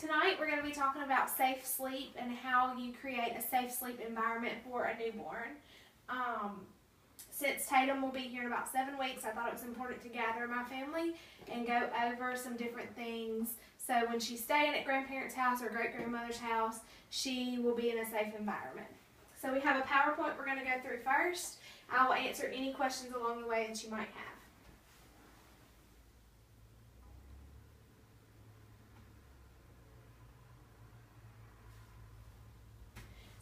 tonight we're going to be talking about safe sleep and how you create a safe sleep environment for a newborn. Since Tatum will be here in about 7 weeks, I thought it was important to gather my family and go over some different things. So when she's staying at grandparents' house or great-grandmother's house, she will be in a safe environment. So we have a PowerPoint we're going to go through first. I will answer any questions along the way that you might have.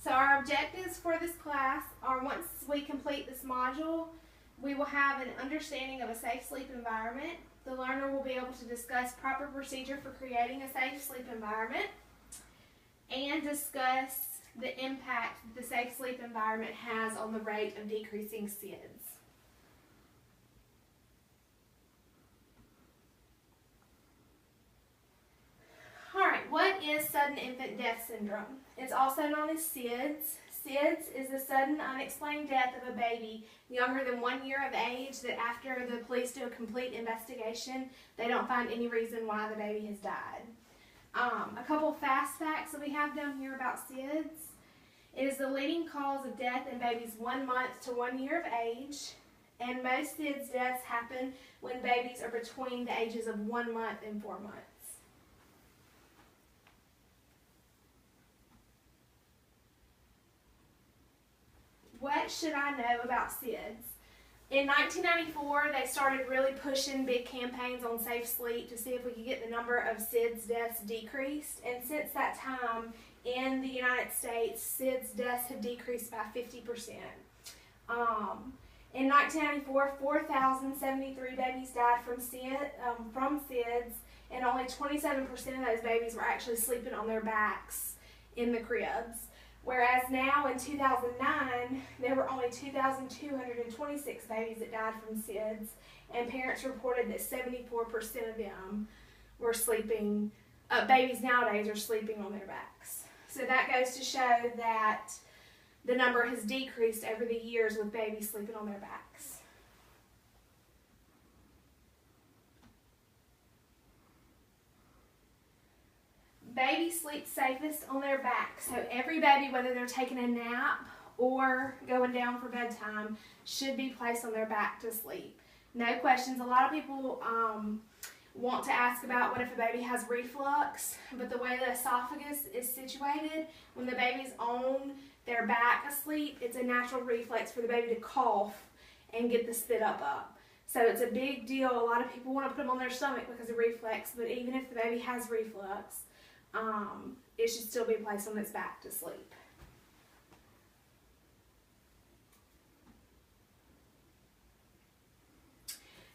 So our objectives for this class are, once we complete this module, we will have an understanding of a safe sleep environment. The learner will be able to discuss proper procedure for creating a safe sleep environment and discuss the impact the safe sleep environment has on the rate of decreasing SIDS. Alright, what is sudden infant death syndrome? It's also known as SIDS. SIDS is the sudden unexplained death of a baby younger than 1 year of age that after the police do a complete investigation, they don't find any reason why the baby has died. A couple fast facts that we have down here about SIDS. It is the leading cause of death in babies 1 month to 1 year of age, and most SIDS deaths happen when babies are between the ages of 1 month and 4 months. What should I know about SIDS? In 1994, they started really pushing big campaigns on safe sleep to see if we could get the number of SIDS deaths decreased. And since that time, in the United States, SIDS deaths have decreased by 50%. In 1994, 4,073 babies died from SIDS, and only 27% of those babies were actually sleeping on their backs in the cribs. Whereas now in 2009, there were only 2,226 babies that died from SIDS, and parents reported that 74% of them were sleeping, babies nowadays are sleeping on their backs. So that goes to show that the number has decreased over the years with babies sleeping on their backs. Babies sleep safest on their back. So every baby, whether they're taking a nap or going down for bedtime, should be placed on their back to sleep. No questions. A lot of people want to ask about what if a baby has reflux, but the way the esophagus is situated, when the baby's on their back asleep, it's a natural reflex for the baby to cough and get the spit up. So it's a big deal. A lot of people want to put them on their stomach because of reflex, but even if the baby has reflux, it should still be placed on its back to sleep.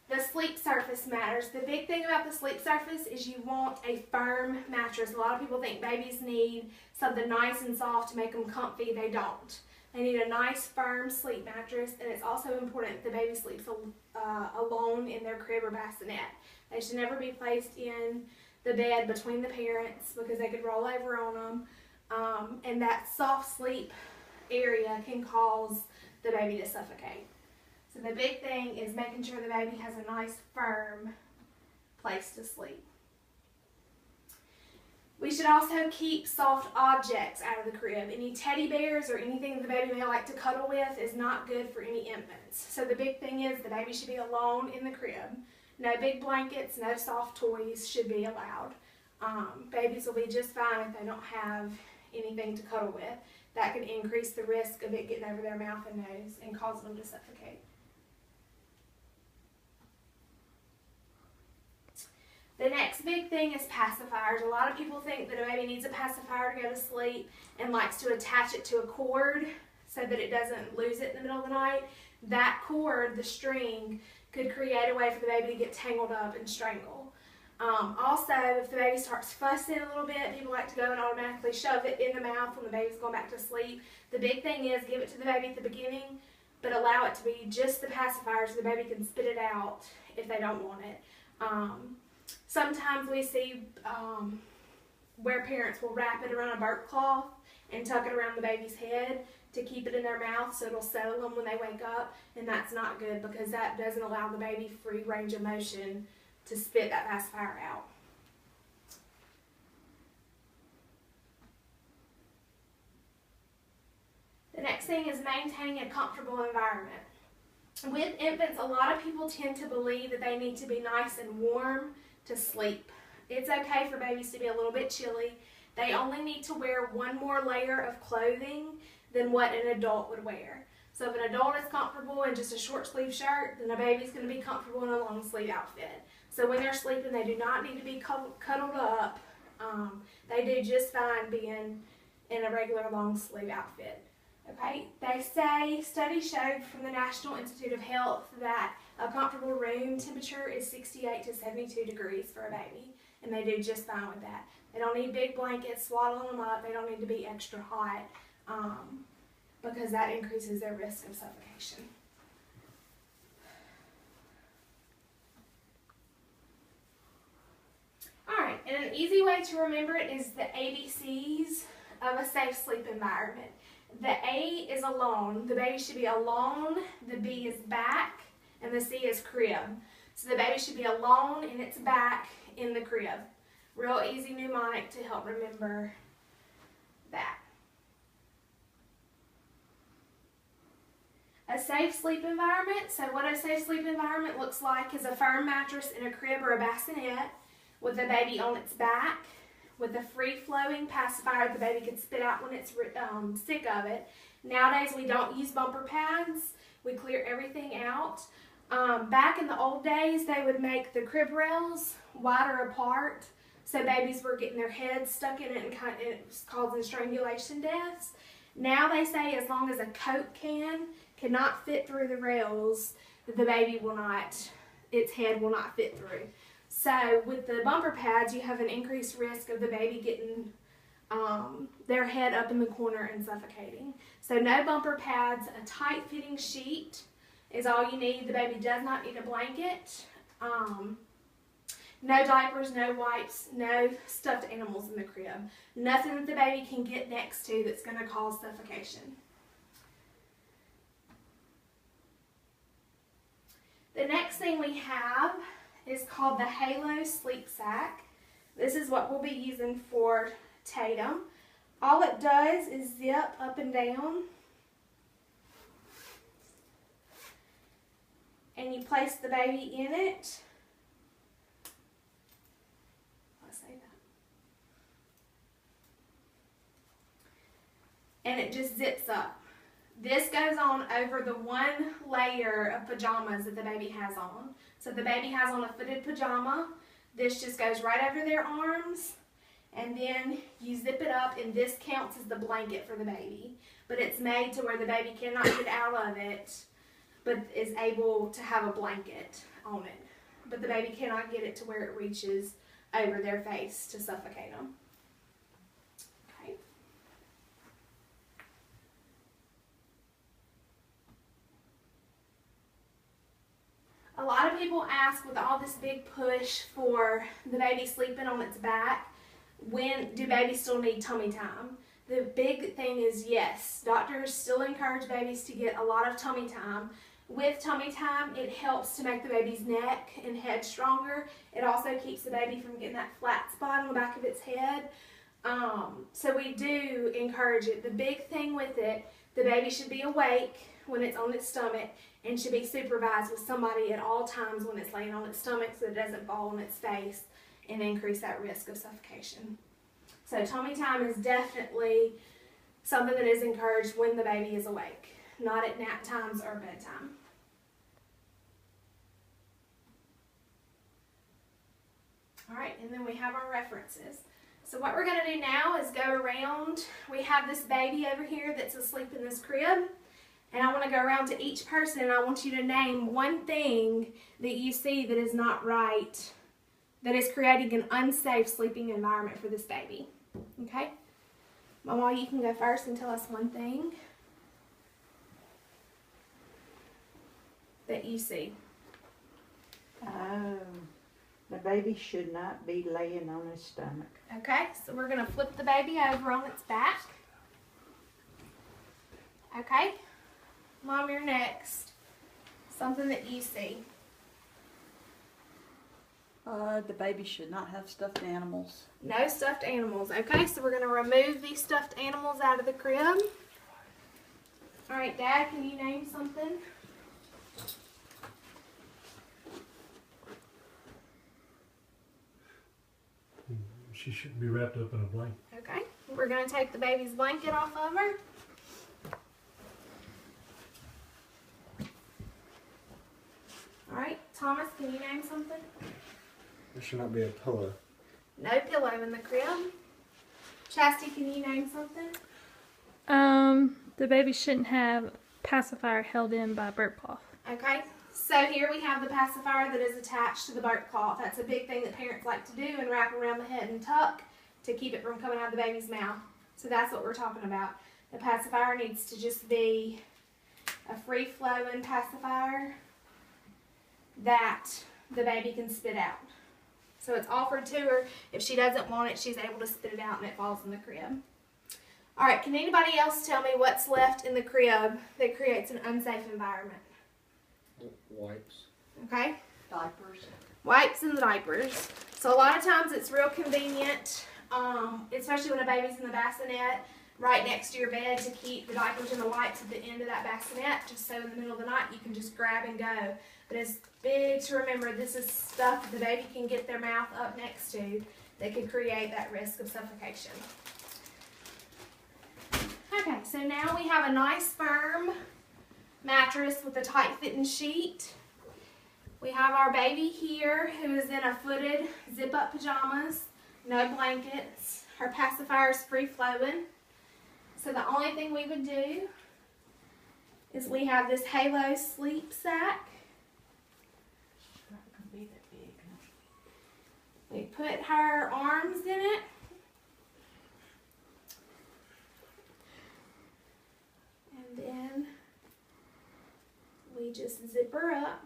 The sleep surface matters. The big thing about the sleep surface is you want a firm mattress. A lot of people think babies need something nice and soft to make them comfy. They don't. They need a nice, firm sleep mattress, and it's also important that the baby sleeps alone in their crib or bassinet. They should never be placed in the bed between the parents because they could roll over on them, and that soft sleep area can cause the baby to suffocate. So the big thing is making sure the baby has a nice, firm place to sleep. We should also keep soft objects out of the crib. Any teddy bears or anything the baby may like to cuddle with is not good for any infants. So the big thing is the baby should be alone in the crib. No big blankets, no soft toys should be allowed. Babies will be just fine if they don't have anything to cuddle with. That can increase the risk of it getting over their mouth and nose and causing them to suffocate. The next big thing is pacifiers. A lot of people think that a baby needs a pacifier to go to sleep and likes to attach it to a cord so that it doesn't lose it in the middle of the night. That cord, the string, could create a way for the baby to get tangled up and strangle. Also, if the baby starts fussing a little bit, people like to go and automatically shove it in the mouth when the baby's going back to sleep. The big thing is give it to the baby at the beginning, but allow it to be just the pacifier so the baby can spit it out if they don't want it. Sometimes we see where parents will wrap it around a burp cloth and tuck it around the baby's head to keep it in their mouth so it'll settle them when they wake up, and that's not good because that doesn't allow the baby free range of motion to spit that pacifier out. next thing is maintaining a comfortable environment. With infants, a lot of people tend to believe that they need to be nice and warm to sleep. It's okay for babies to be a little bit chilly. They only need to wear one more layer of clothing than what an adult would wear. So if an adult is comfortable in just a short sleeve shirt, then a baby's going to be comfortable in a long sleeve outfit. So when they're sleeping, they do not need to be cuddled up. They do just fine being in a regular long sleeve outfit. Okay, they say, studies showed from the National Institute of Health that a comfortable room temperature is 68 to 72 degrees for a baby, and they do just fine with that. They don't need big blankets swaddling them up. They don't need to be extra hot because that increases their risk of suffocation. Alright, and an easy way to remember it is the ABCs of a safe sleep environment. The A is alone. The baby should be alone. The B is back. And the C is crib. So the baby should be alone in its back in the crib. Real easy mnemonic to help remember that. A safe sleep environment. So what a safe sleep environment looks like is a firm mattress in a crib or a bassinet with the baby on its back, with a free-flowing pacifier the baby can spit out when it's sick of it. Nowadays, we don't use bumper pads. We clear everything out. Back in the old days, they would make the crib rails wider apart, so babies were getting their heads stuck in it and it was causing strangulation deaths. Now they say as long as a Coke can cannot fit through the rails, the baby will not, its head will not fit through. So with the bumper pads, you have an increased risk of the baby getting their head up in the corner and suffocating. So no bumper pads, a tight fitting sheet is all you need. The baby does not need a blanket. No diapers, no wipes, no stuffed animals in the crib. Nothing that the baby can get next to that's going to cause suffocation. The next thing we have is called the Halo Sleep Sack. This is what we'll be using for Tatum. All it does is zip up and down. And you place the baby in it. Let's say that. And it just zips up. This goes on over the one layer of pajamas that the baby has on. So the baby has on a footed pajama. This just goes right over their arms. And then you zip it up, and this counts as the blanket for the baby. But it's made to where the baby cannot get out of it, but is able to have a blanket on it. But the baby cannot get it to where it reaches over their face to suffocate them. Okay. A lot of people ask, with all this big push for the baby sleeping on its back, when do babies still need tummy time? The big thing is yes, doctors still encourage babies to get a lot of tummy time. With tummy time, it helps to make the baby's neck and head stronger. It also keeps the baby from getting that flat spot on the back of its head. So we do encourage it. The big thing with it, the baby should be awake when it's on its stomach and should be supervised with somebody at all times when it's laying on its stomach so it doesn't fall on its face and increase that risk of suffocation. So tummy time is definitely something that is encouraged when the baby is awake, not at nap times or bedtime. All right, and then we have our references. So what we're going to do now is go around. We have this baby over here that's asleep in this crib. And I want to go around to each person, and I want you to name one thing that you see that is not right, that is creating an unsafe sleeping environment for this baby. Okay? Mama, you can go first and tell us one thing that you see. The baby should not be laying on his stomach. Okay, so we're going to flip the baby over on its back. Okay? Mom, you're next. Something that you see. The baby should not have stuffed animals. No stuffed animals. Okay, so we're going to remove these stuffed animals out of the crib. All right, Dad, can you name something? She shouldn't be wrapped up in a blanket. Okay, we're gonna take the baby's blanket off of her. All right, Thomas, can you name something? There should not be a pillow. No pillow in the crib. Chastity, can you name something? The baby shouldn't have pacifier held in by burp cloth. Okay, so here we have the pacifier that is attached to the burp cloth. That's a big thing that parents like to do and wrap around the head and tuck to keep it from coming out of the baby's mouth. So that's what we're talking about. The pacifier needs to just be a free-flowing pacifier that the baby can spit out. So it's offered to her. If she doesn't want it, she's able to spit it out and it falls in the crib. All right, can anybody else tell me what's left in the crib that creates an unsafe environment? Wipes. Okay, Diapers. wipes and diapers. So a lot of times it's real convenient, especially when a baby's in the bassinet, right next to your bed, to keep the diapers and the wipes at the end of that bassinet, just so in the middle of the night you can just grab and go. But it's big to remember this is stuff that the baby can get their mouth up next to that could create that risk of suffocation. Okay, so now we have a nice firm mattress with a tight fitting sheet. We have our baby here who is in a footed zip up pajamas, no blankets. Her pacifier is free flowing. So the only thing we would do is we have this Halo sleep sack. We put her arms in it. And then we just zip her up.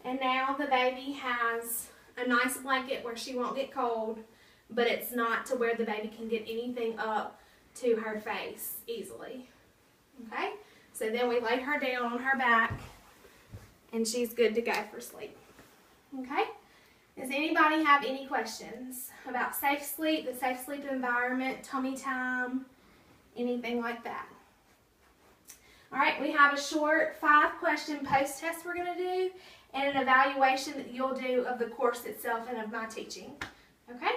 And now the baby has a nice blanket where she won't get cold, but it's not to where the baby can get anything up to her face easily. Okay? So then we lay her down on her back and she's good to go for sleep. Okay? Does anybody have any questions about safe sleep, the safe sleep environment, tummy time, anything like that? All right, we have a short 5-question post-test we're going to do and an evaluation that you'll do of the course itself and of my teaching. Okay?